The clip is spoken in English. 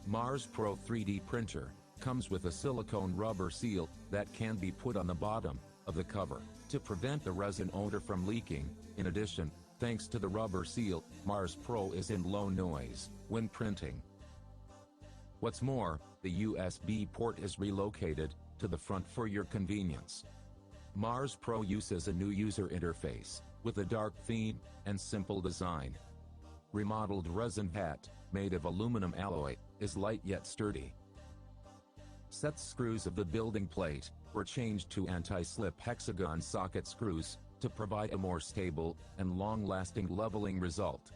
Mars Pro 3D printer comes with a silicone rubber seal that can be put on the bottom of the cover to prevent the resin odor from leaking. In addition, thanks to the rubber seal, Mars Pro is in low noise when printing. What's more, the USB port is relocated to the front for your convenience. Mars Pro uses a new user interface with a dark theme and simple design. Remodeled resin hat, made of aluminum alloy, is light yet sturdy. Set screws of the building plate were changed to anti-slip hexagon socket screws to provide a more stable and long-lasting leveling result.